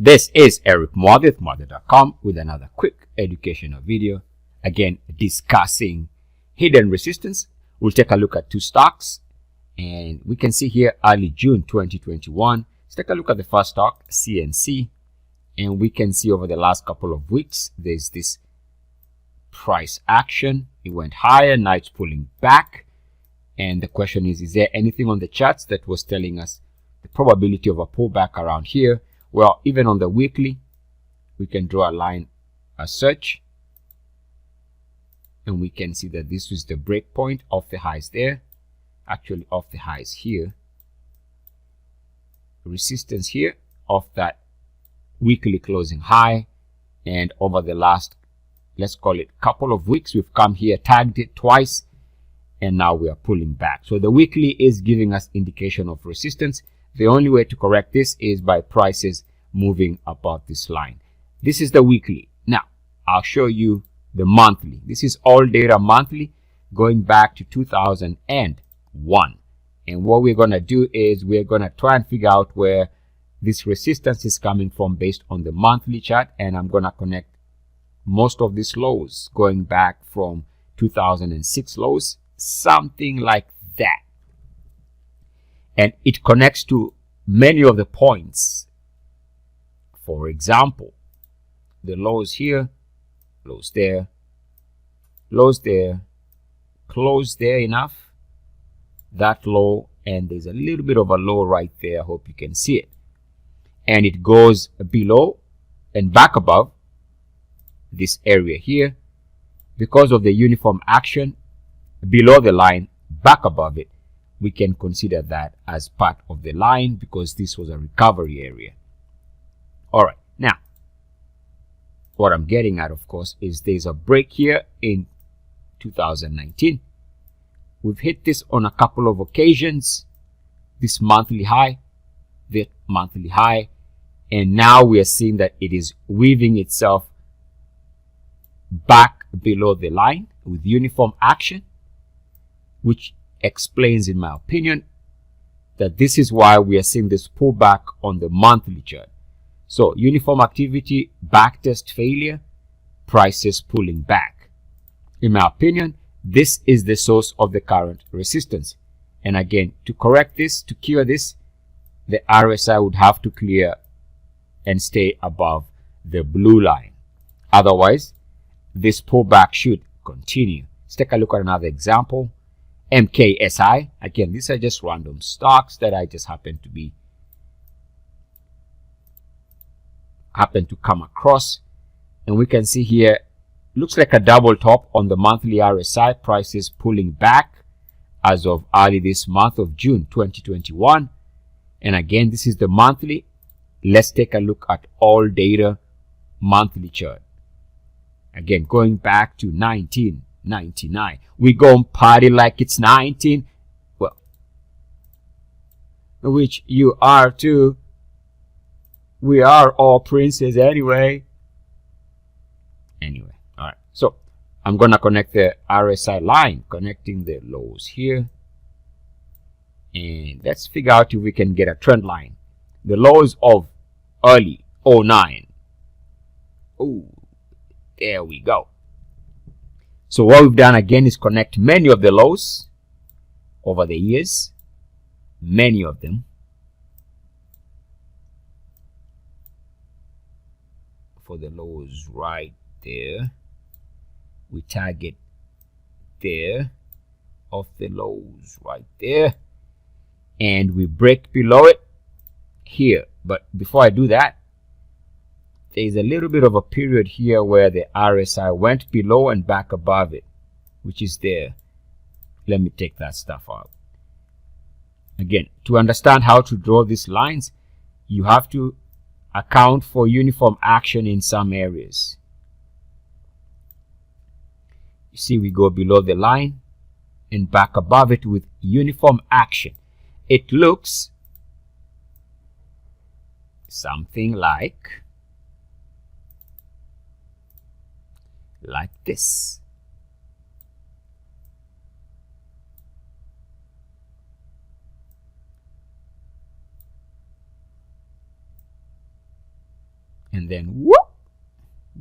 This is Eric Mwadhi, Mwadhi.com, with another quick educational video. Again, discussing hidden resistance. We'll take a look at two stocks, and we can see here early June 2021. Let's take a look at the first stock, CNC, and we can see over the last couple of weeks, there's this price action. It went higher, now it's pulling back. And the question is there anything on the charts that was telling us the probability of a pullback around here? Well, even on the weekly, we can draw a line, a search, and we can see that this is the break point of the highs there, actually of the highs here, resistance here of that weekly closing high. And over the last, let's call it couple of weeks, we've come here, tagged it twice, and now we are pulling back. So the weekly is giving us indication of resistance. The only way to correct this is by prices moving above this line. This is the weekly. Now, I'll show you the monthly. This is all data monthly going back to 2001. And what we're going to do is we're going to try and figure out where this resistance is coming from based on the monthly chart. And I'm going to connect most of these lows going back from 2006 lows, something like that. And it connects to many of the points. For example, the lows here, lows there, close there enough, that low, and there's a little bit of a low right there. I hope you can see it. And it goes below and back above this area here because of the uniform action below the line, back above it. We can consider that as part of the line because this was a recovery area. All right, now what I'm getting at, of course, is there's a break here in 2019. We've hit this on a couple of occasions, this monthly high, that monthly high, and now we are seeing that it is weaving itself back below the line with uniform action, which explains, in my opinion, that this is why we are seeing this pullback on the monthly chart. So uniform activity, backtest failure, prices pulling back. In my opinion, this is the source of the current resistance. And again, to correct this, to cure this, the RSI would have to clear and stay above the blue line. Otherwise, this pullback should continue. Let's take a look at another example. MKSI. Again, these are just random stocks that I just happen to come across, and we can see here looks like a double top on the monthly RSI. Prices pulling back as of early this month of June 2021. And again, this is the monthly. Let's take a look at all data monthly chart. Again, going back to 1999. We go and party like it's 19. Well, which you are too. We are all princes anyway. Anyway, all right. So I'm going to connect the RSI line, connecting the lows here. And let's figure out if we can get a trend line. The lows of early 09. Oh, there we go. So what we've done again is connect many of the lows over the years, many of them. For the lows right there, we target there of the lows right there, and we break below it here. But before I do that, there's a little bit of a period here where the RSI went below and back above it, which is there. Let me take that stuff out. Again, to understand how to draw these lines, you have to account for uniform action in some areas. You see, we go below the line and back above it with uniform action. It looks something like this. and then whoop,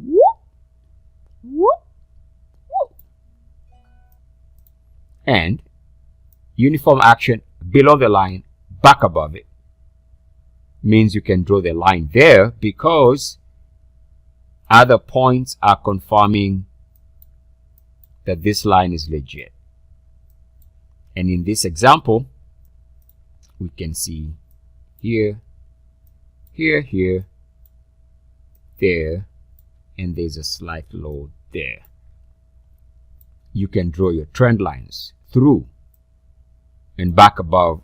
whoop, whoop, whoop. And uniform action below the line, back above it, means you can draw the line there because other points are confirming that this line is legit. And in this example, we can see here, here, here, there, and there's a slight low there. You can draw your trend lines through and back above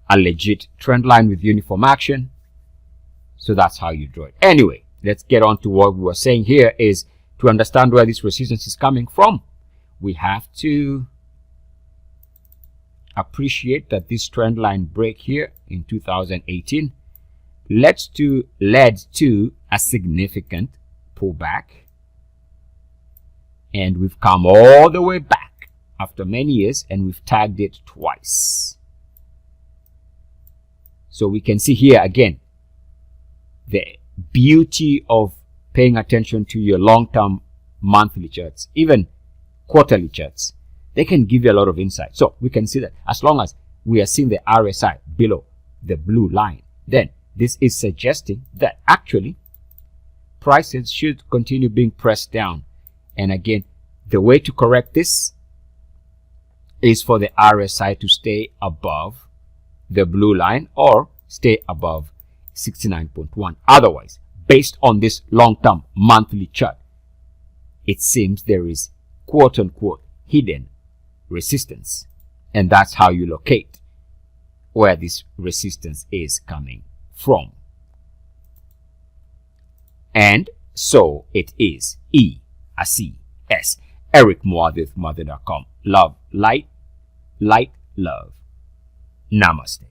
a legit trend line with uniform action. So that's how you draw it. Anyway, let's get on to what we were saying here is to understand where this resistance is coming from. We have to appreciate that this trend line break here in 2018 led to a significant pullback, and we've come all the way back after many years and we've tagged it twice. So we can see here again the beauty of paying attention to your long-term monthly charts, even quarterly charts. They can give you a lot of insight. So we can see that as long as we are seeing the RSI below the blue line, then this is suggesting that actually prices should continue being pressed down. And again, the way to correct this is for the RSI to stay above the blue line or stay above 69.1. Otherwise, based on this long-term monthly chart, it seems there is quote-unquote hidden resistance, and that's how you locate where this resistance is coming from. And so it is E-A-C-S. Eric Muadith, Mother.com. Love, light, light, love. Namaste.